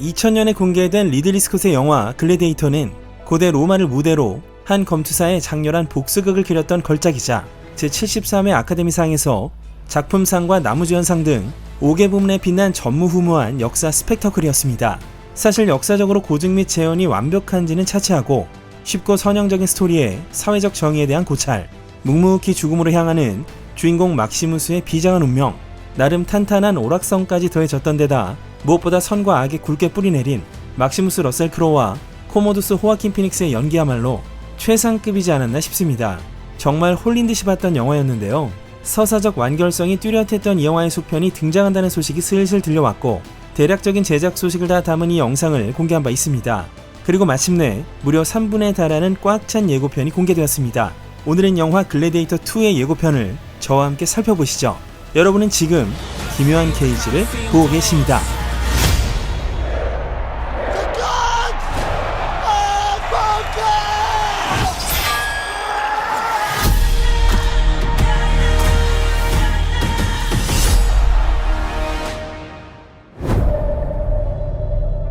2000년에 공개된 리들리 스콧의 영화 글래디에이터는 고대 로마를 무대로 한 검투사의 장렬한 복수극을 그렸던 걸작이자 제73회 아카데미상에서 작품상과 나무주연상 등 5개 부문에 빛난 전무후무한 역사 스펙터클이었습니다. 사실 역사적으로 고증 및 재현이 완벽한지는 차치하고 쉽고 선형적인 스토리에 사회적 정의에 대한 고찰, 묵묵히 죽음으로 향하는 주인공 막시무스의 비장한 운명, 나름 탄탄한 오락성까지 더해졌던 데다 무엇보다 선과 악에 굵게 뿌리내린 막시무스 러셀 크로우와 코모두스 호아킨 피닉스의 연기야말로 최상급이지 않았나 싶습니다. 정말 홀린 듯이 봤던 영화였는데요. 서사적 완결성이 뚜렷했던 이 영화의 속편이 등장한다는 소식이 슬슬 들려왔고 대략적인 제작 소식을 다 담은 이 영상을 공개한 바 있습니다. 그리고 마침내 무려 3분에 달하는 꽉 찬 예고편이 공개되었습니다. 오늘은 영화 글래디에이터 2의 예고편을 저와 함께 살펴보시죠. 여러분은 지금 기묘한 게이지를 보고 계십니다.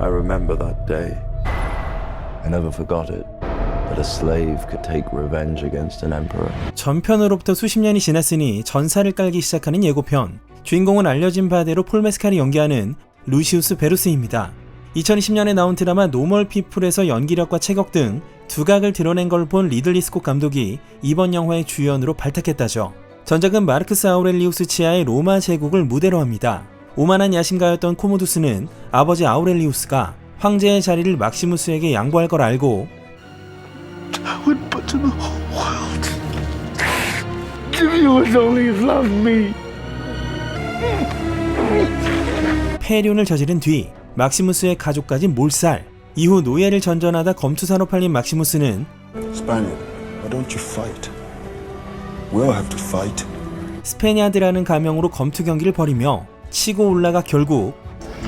I remember that day. I never forgot it. That a slave could take revenge against an emperor. 전편으로부터 수십 년이 지났으니 전사를 깔기 시작하는 예고편. 주인공은 알려진 바대로 폴 메스칼이 연기하는 루시우스 베루스입니다. 2020년에 나온 드라마 노멀 피플에서 연기력과 체격 등 두각을 드러낸 걸 본 리들리 스콧 감독이 이번 영화의 주연으로 발탁했다죠. 전작은 마르크스 아우렐리우스 치하의 로마 제국을 무대로 합니다. 오만한 야심가였던 코모두스는 아버지 아우렐리우스가 황제의 자리를 막시무스에게 양보할 걸 알고 I would put to the whole world. Give you as only as love me. 폐륜을 저지른 뒤 막시무스의 가족까지 몰살. 이후 노예를 전전하다 검투사로 팔린 막시무스는 Spaniard, why don't you fight? We'll have to fight. 스페니아드라는 가명으로 검투 경기를 벌이며 치고 올라가 결국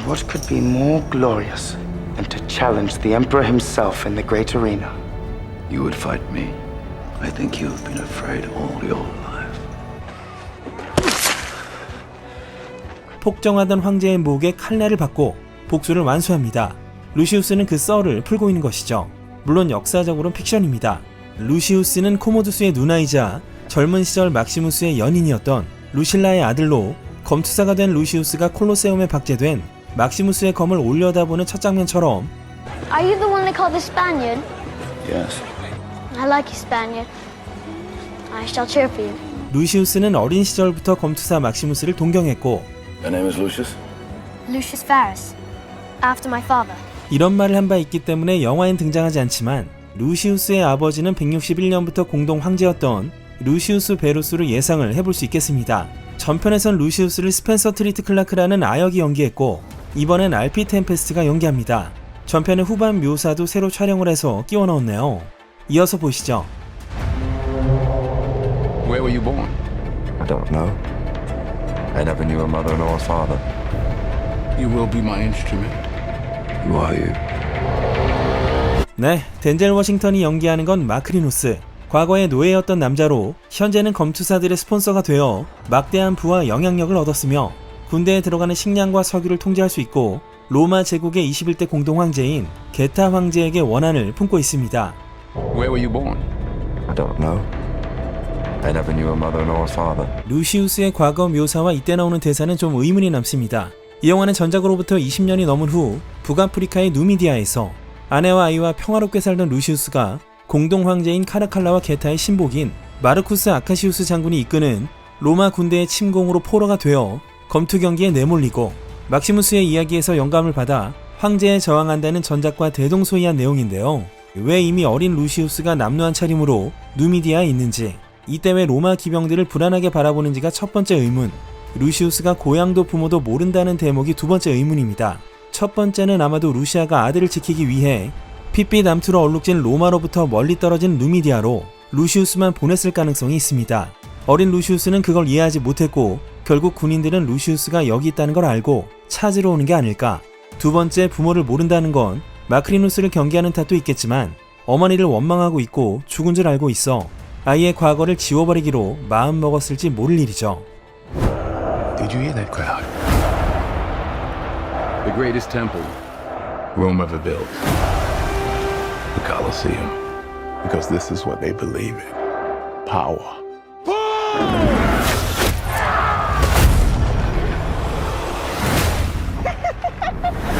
What could be more glorious than to challenge the Emperor himself in the great arena? You would fight me. I think you have been afraid all your life. 폭정하던 황제의 목에 칼날을 받고 복수를 완수합니다. 루시우스는 그 썰을 풀고 있는 것이죠. 물론 역사적으로는 픽션입니다. 루시우스는 코모두스의 누나이자 젊은 시절 막시무스의 연인이었던 루실라의 아들로 검투사가 된 루시우스가 콜로세움에 박제된 막시무스의 검을 올려다보는 첫 장면처럼 Are you the one they call the Spaniard? Yes. I like you, Spaniard. I shall cheer for you. 루시우스는 어린 시절부터 검투사 막시무스를 동경했고 Your name is Lucius? Lucius Varus. After my father. 이런 말을 한 바 있기 때문에 영화엔 등장하지 않지만 루시우스의 아버지는 161년부터 공동 황제였던 루시우스 베루스로 예상을 해볼 수 있겠습니다. 전편에선 루시우스를 스펜서 트리트 클라크라는 아역이 연기했고 이번엔 알피 템페스트가 연기합니다. 전편의 후반 묘사도 새로 촬영을 해서 끼워 넣었네요. 이어서 보시죠. Where were you born? I don't know. I never knew a mother nor a father. You will be my instrument. Who are you? 네, 덴젤 워싱턴이 연기하는 건 마크리누스. 과거에 노예였던 남자로 현재는 검투사들의 스폰서가 되어 막대한 부와 영향력을 얻었으며 군대에 들어가는 식량과 석유를 통제할 수 있고 로마 제국의 21대 공동 황제인 게타 황제에게 원한을 품고 있습니다. Where were you born? I don't know. I never knew a mother nor a father. 루시우스의 과거 묘사와 이때 나오는 대사는 좀 의문이 남습니다. 이 영화는 전작으로부터 20년이 넘은 후 북아프리카의 누미디아에서 아내와 아이와 평화롭게 살던 루시우스가 공동 황제인 카라칼라와 게타의 신복인 마르쿠스 아카시우스 장군이 이끄는 로마 군대의 침공으로 포로가 되어 검투 경기에 내몰리고 막시무스의 이야기에서 영감을 받아 황제에 저항한다는 전작과 대동소이한 내용인데요. 왜 이미 어린 루시우스가 남루한 차림으로 누미디아에 있는지, 이때 왜 로마 기병들을 불안하게 바라보는지가 첫 번째 의문, 루시우스가 고향도 부모도 모른다는 대목이 두 번째 의문입니다. 첫 번째는 아마도 루시아가 아들을 지키기 위해 핏빛 암투로 얼룩진 로마로부터 멀리 떨어진 누미디아로 루시우스만 보냈을 가능성이 있습니다. 어린 루시우스는 그걸 이해하지 못했고 결국 군인들은 루시우스가 여기 있다는 걸 알고 찾으러 오는 게 아닐까. 두 번째, 부모를 모른다는 건 마크리누스를 경계하는 탓도 있겠지만 어머니를 원망하고 있고 죽은 줄 알고 있어 아이의 과거를 지워버리기로 마음먹었을지 모를 일이죠. Did you hear that crowd? The greatest temple Rome ever built. The Colosseum. Because this is what they believe in. Power.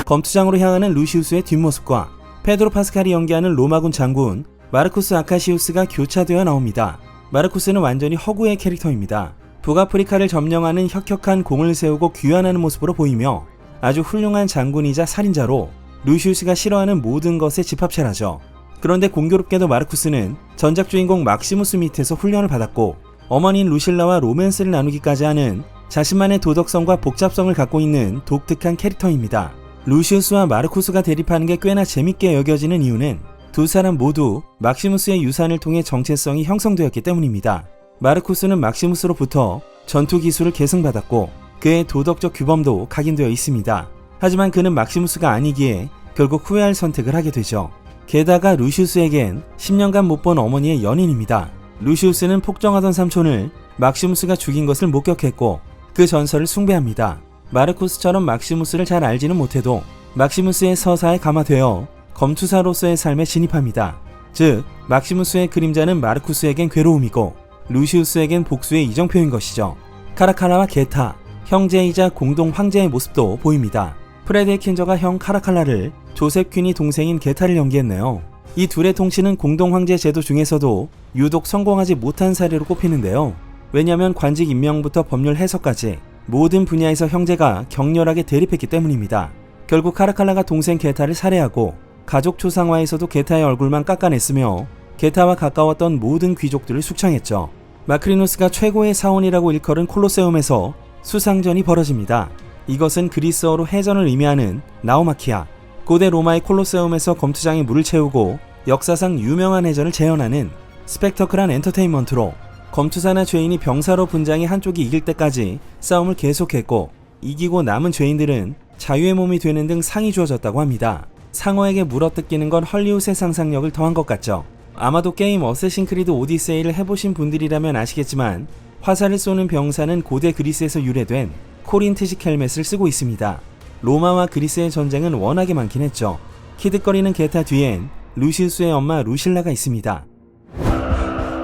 검투장으로 향하는 루시우스의 뒷모습과 페드로 파스칼이 연기하는 로마군 장군 마르쿠스 아카시우스가 교차되어 나옵니다. 마르쿠스는 완전히 허구의 캐릭터입니다. 북아프리카를 점령하는 혁혁한 공을 세우고 귀환하는 모습으로 보이며 아주 훌륭한 장군이자 살인자로 루시우스가 싫어하는 모든 것의 집합체라죠. 그런데 공교롭게도 마르쿠스는 전작 주인공 막시무스 밑에서 훈련을 받았고 어머니인 루실라와 로맨스를 나누기까지 하는 자신만의 도덕성과 복잡성을 갖고 있는 독특한 캐릭터입니다. 루시우스와 마르쿠스가 대립하는 게 꽤나 재밌게 여겨지는 이유는 두 사람 모두 막시무스의 유산을 통해 정체성이 형성되었기 때문입니다. 마르쿠스는 막시무스로부터 전투 기술을 계승받았고 그의 도덕적 규범도 각인되어 있습니다. 하지만 그는 막시무스가 아니기에 결국 후회할 선택을 하게 되죠. 게다가 루시우스에겐 10년간 못 본 어머니의 연인입니다. 루시우스는 폭정하던 삼촌을 막시무스가 죽인 것을 목격했고 그 전설을 숭배합니다. 마르쿠스처럼 막시무스를 잘 알지는 못해도 막시무스의 서사에 감화되어 검투사로서의 삶에 진입합니다. 즉, 막시무스의 그림자는 마르쿠스에겐 괴로움이고 루시우스에겐 복수의 이정표인 것이죠. 카라칼라와 게타, 형제이자 공동 황제의 모습도 보입니다. 프레드 킨저가 형 카라칼라를 조셉 퀸이 동생인 게타를 연기했네요. 이 둘의 통치는 공동 황제 제도 중에서도 유독 성공하지 못한 사례로 꼽히는데요. 왜냐하면 관직 임명부터 법률 해석까지 모든 분야에서 형제가 격렬하게 대립했기 때문입니다. 결국 카라칼라가 동생 게타를 살해하고 가족 초상화에서도 게타의 얼굴만 깎아냈으며 게타와 가까웠던 모든 귀족들을 숙청했죠. 마크리누스가 최고의 사원이라고 일컬은 콜로세움에서 수상전이 벌어집니다. 이것은 그리스어로 해전을 의미하는 나우마키아, 고대 로마의 콜로세움에서 검투장이 물을 채우고 역사상 유명한 해전을 재현하는 스펙터클한 엔터테인먼트로 검투사나 죄인이 병사로 분장해 한쪽이 이길 때까지 싸움을 계속했고 이기고 남은 죄인들은 자유의 몸이 되는 등 상이 주어졌다고 합니다. 상어에게 물어뜯기는 건 헐리우드의 상상력을 더한 것 같죠. 아마도 게임 어쌔신 크리드 오디세이를 해보신 분들이라면 아시겠지만 화살을 쏘는 병사는 고대 그리스에서 유래된 코린트식 헬멧을 쓰고 있습니다. 로마와 그리스의 전쟁은 워낙에 많긴 했죠. 키득거리는 게타 뒤엔 루시우스의 엄마 루실라가 있습니다.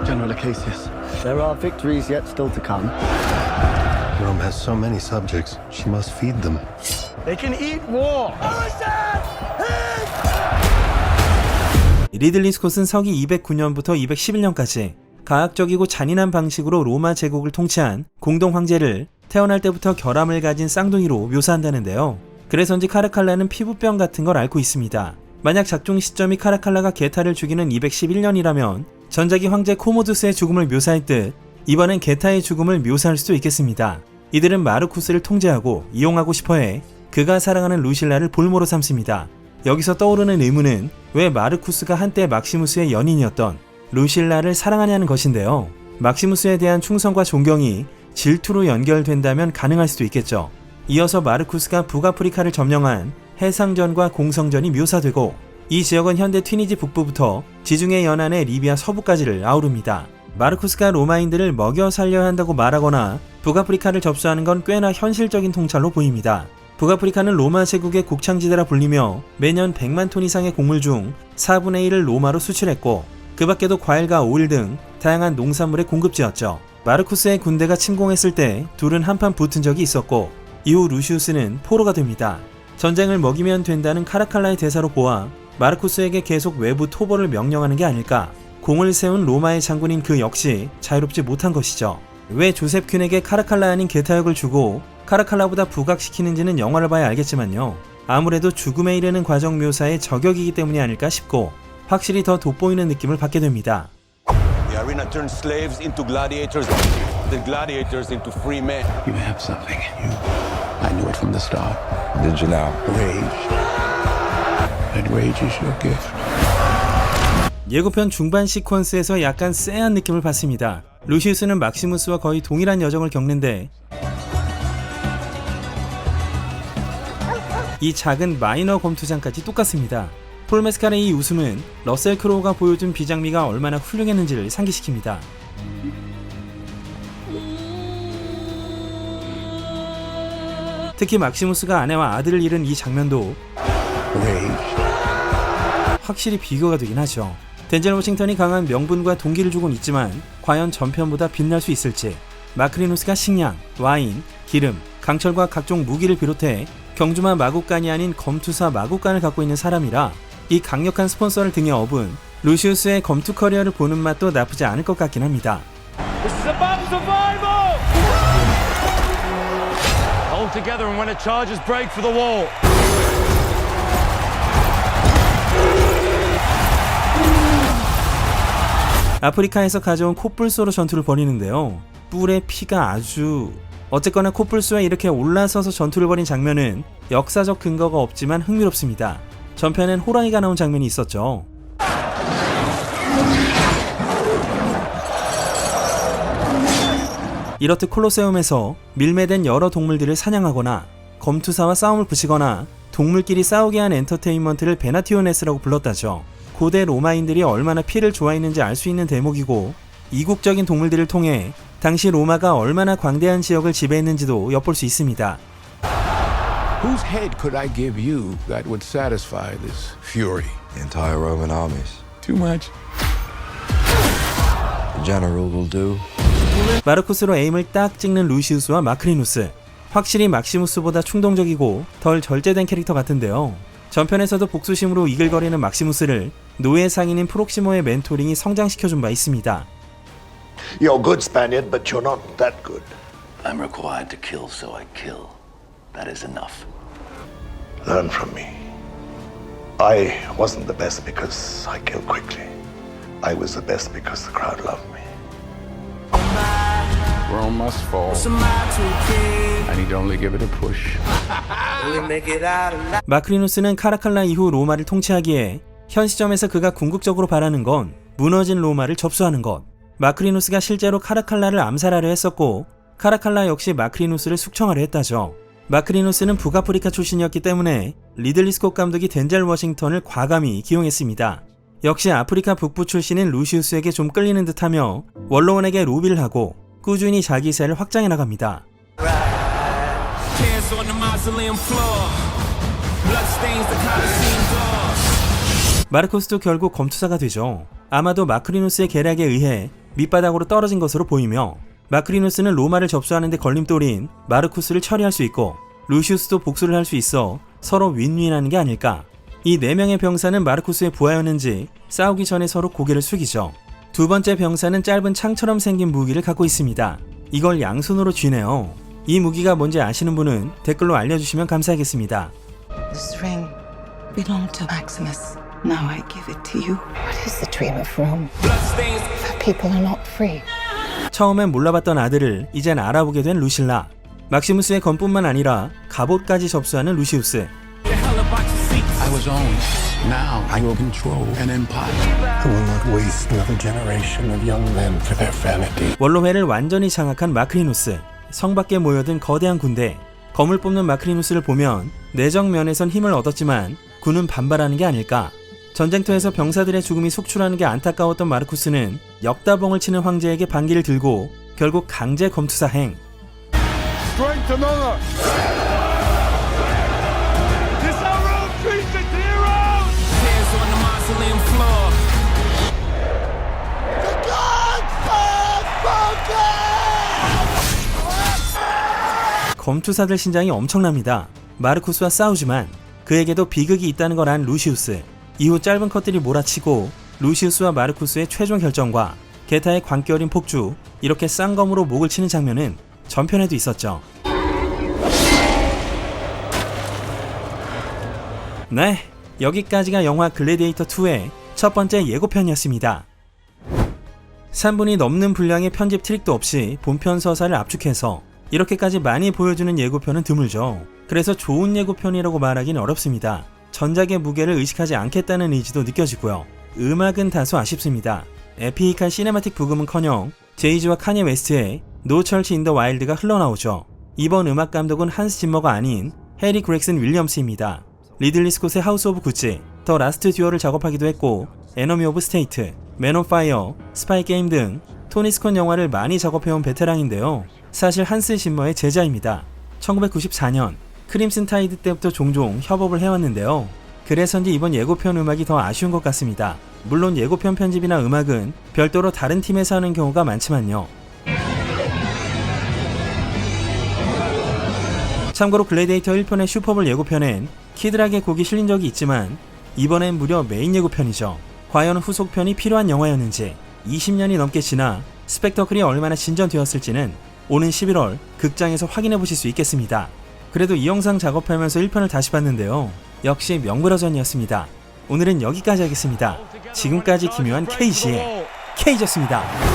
General Acacius. There are victories yet still to come. Rome has so many subjects. She must feed them. They can eat war. 리들리 스콧은 서기 209년부터 211년까지 가학적이고 잔인한 방식으로 로마 제국을 통치한 공동 황제를 태어날 때부터 결함을 가진 쌍둥이로 묘사한다는데요. 그래서인지 카라칼라는 피부병 같은 걸 앓고 있습니다. 만약 작중 시점이 카라칼라가 게타를 죽이는 211년이라면 전작이 황제 코모두스의 죽음을 묘사했듯 이번엔 게타의 죽음을 묘사할 수도 있겠습니다. 이들은 마르쿠스를 통제하고 이용하고 싶어해 그가 사랑하는 루실라를 볼모로 삼습니다. 여기서 떠오르는 의문은 왜 마르쿠스가 한때 막시무스의 연인이었던 루실라를 사랑하냐는 것인데요. 막시무스에 대한 충성과 존경이 질투로 연결된다면 가능할 수도 있겠죠. 이어서 마르쿠스가 북아프리카를 점령한 해상전과 공성전이 묘사되고 이 지역은 현대 튀니지 북부부터 지중해 연안의 리비아 서부까지를 아우릅니다. 마르쿠스가 로마인들을 먹여 살려야 한다고 말하거나 북아프리카를 접수하는 건 꽤나 현실적인 통찰로 보입니다. 북아프리카는 로마 제국의 곡창지대라 불리며 매년 100만 톤 이상의 곡물 중 4분의 1을 로마로 수출했고 그 밖에도 과일과 오일 등 다양한 농산물의 공급지였죠. 마르쿠스의 군대가 침공했을 때 둘은 한판 붙은 적이 있었고 이후 루시우스는 포로가 됩니다. 전쟁을 먹이면 된다는 카라칼라의 대사로 보아 마르쿠스에게 계속 외부 토벌을 명령하는 게 아닐까. 공을 세운 로마의 장군인 그 역시 자유롭지 못한 것이죠. 왜 조셉 퀸에게 카라칼라 아닌 게타 역을 주고 카라칼라보다 부각시키는지는 영화를 봐야 알겠지만요. 아무래도 죽음에 이르는 과정 묘사의 저격이기 때문이 아닐까 싶고 확실히 더 돋보이는 느낌을 받게 됩니다. The arena turned slaves into gladiators, the gladiators into free men. You have something in you. I knew it from the start. Did you now? Rage. And rage is your gift. 예고편 중반 시퀀스에서 약간 쎄한 느낌을 받습니다. 루시우스는 막시무스와 거의 동일한 여정을 겪는데 이 작은 마이너 검투장까지 똑같습니다. 폴 메스칼의 이 웃음은 러셀 크로우가 보여준 비장미가 얼마나 훌륭했는지를 상기시킵니다. 특히 막시무스가 아내와 아들을 잃은 이 장면도 Rage. 확실히 비교가 되긴 하죠. 덴젤 워싱턴이 강한 명분과 동기를 주곤 있지만 과연 전편보다 빛날 수 있을지. 마크리누스가 식량, 와인, 기름, 강철과 각종 무기를 비롯해 경주마 마국간이 아닌 검투사 마국간을 갖고 있는 사람이라 이 강력한 스폰서를 등에 업은 루시우스의 검투 커리어를 보는 맛도 나쁘지 않을 것 같긴 합니다. Hold together and when it charges, break for the wall. 아프리카에서 가져온 코뿔소로 전투를 벌이는데요. 뿔의 피가 아주... 어쨌거나 코뿔소에 이렇게 올라서서 전투를 벌인 장면은 역사적 근거가 없지만 흥미롭습니다. 전편엔 호랑이가 나온 장면이 있었죠. 이렇듯 콜로세움에서 밀매된 여러 동물들을 사냥하거나 검투사와 싸움을 붙이거나 동물끼리 싸우게 한 엔터테인먼트를 베나티오네스라고 불렀다죠. 고대 로마인들이 얼마나 피를 좋아했는지 알 수 있는 대목이고 이국적인 동물들을 통해 당시 로마가 얼마나 광대한 지역을 지배했는지도 엿볼 수 있습니다. Whose head could I give you that would satisfy this fury? The entire Roman armies. Too much? The general will do. 마르쿠스로 에임을 딱 찍는 루시우스와 마크리누스. 확실히 막시무스보다 충동적이고 덜 절제된 캐릭터 같은데요. 전편에서도 복수심으로 이글거리는 막시무스를 노예 상인인 프록시모의 멘토링이 성장시켜준 바 있습니다. You're good, Spaniard, but you're not that good. I'm required to kill, so I kill. That is enough. Learn from me. I wasn't the best because I killed quickly. I was the best because the crowd loved me. Rome must fall. I need only give it a push. 마크리누스는 카라칼라 이후 로마를 통치하기에 현 시점에서 그가 궁극적으로 바라는 건 무너진 로마를 접수하는 것. 마크리누스가 실제로 카라칼라를 암살하려 했었고 카라칼라 역시 마크리누스를 숙청하려 했다죠. 마크리누스는 북아프리카 출신이었기 때문에 리들리 스콧 감독이 덴젤 워싱턴을 과감히 기용했습니다. 역시 아프리카 북부 출신인 루시우스에게 좀 끌리는 듯하며 원로원에게 로비를 하고 꾸준히 자기 세를 확장해 나갑니다. 마르코스도 결국 검투사가 되죠. 아마도 마크리누스의 계략에 의해 밑바닥으로 떨어진 것으로 보이며 마크리누스는 로마를 접수하는 데 걸림돌인 마르쿠스를 처리할 수 있고 루시우스도 복수를 할 수 있어 서로 윈윈하는 게 아닐까. 이 4명의 병사는 마르쿠스의 부하였는지 싸우기 전에 서로 고개를 숙이죠. 두 번째 병사는 짧은 창처럼 생긴 무기를 갖고 있습니다. 이걸 양손으로 쥐네요. 이 무기가 뭔지 아시는 분은 댓글로 알려주시면 감사하겠습니다. This ring belonged to Maximus. Now I give it to you. What is the dream of Rome? The people are not free. 처음엔 몰라봤던 아들을 이젠 알아보게 된 루실라. 막시무스의 검뿐만 아니라 갑옷까지 접수하는 루시우스. I was owned. Now I will control an empire. I will not waste another generation of young men for their vanity. 원로회를 완전히 장악한 마크리누스. 성 밖에 모여든 거대한 군대. 검을 뽑는 마크리누스를 보면 내정 면에선 힘을 얻었지만 군은 반발하는 게 아닐까. 전쟁터에서 병사들의 죽음이 속출하는 게 안타까웠던 마르쿠스는 역다봉을 치는 황제에게 반기를 들고 결국 강제 검투사행. Strength among us! This our own treats its heroes! Hands on the mausoleum floor. The gods have spoken! 검투사들 신장이 엄청납니다. 마르쿠스와 싸우지만 그에게도 비극이 있다는 걸 안 루시우스. 이후 짧은 컷들이 몰아치고 루시우스와 마르쿠스의 최종 결정과 게타의 광기 어린 폭주, 이렇게 쌍검으로 목을 치는 장면은 전편에도 있었죠. 네, 여기까지가 영화 글래디에이터 2의 첫 번째 예고편이었습니다. 3분이 넘는 분량의 편집 트릭도 없이 본편 서사를 압축해서 이렇게까지 많이 보여주는 예고편은 드물죠. 그래서 좋은 예고편이라고 말하기는 어렵습니다. 전작의 무게를 의식하지 않겠다는 의지도 느껴지고요. 음악은 다소 아쉽습니다. 에피익한 시네마틱 부금은커녕 제이지와 카니에 웨스트의 No Church in the Wild가 흘러나오죠. 이번 음악 감독은 한스 짐머가 아닌 해리 그렉슨 윌리엄스입니다. 리들리 스콧의 하우스 오브 구찌, 더 라스트 듀얼을 작업하기도 했고 에너미 오브 스테이트, 맨 온 파이어, 스파이 게임 등 토니 스콧 영화를 많이 작업해온 베테랑인데요. 사실 한스 짐머의 제자입니다. 1994년 크림슨 타이드 때부터 종종 협업을 해왔는데요. 그래서인지 이번 예고편 음악이 더 아쉬운 것 같습니다. 물론 예고편 편집이나 음악은 별도로 다른 팀에서 하는 경우가 많지만요. 참고로 글래디에이터 1편의 슈퍼볼 예고편엔 키드락의 곡이 실린 적이 있지만 이번엔 무려 메인 예고편이죠. 과연 후속편이 필요한 영화였는지 20년이 넘게 지나 스펙터클이 얼마나 진전되었을지는 오는 11월 극장에서 확인해 보실 수 있겠습니다. 그래도 이 영상 작업하면서 1편을 다시 봤는데요. 역시 명불허전이었습니다. 오늘은 여기까지 하겠습니다. 지금까지 기묘한 KG의 K였습니다.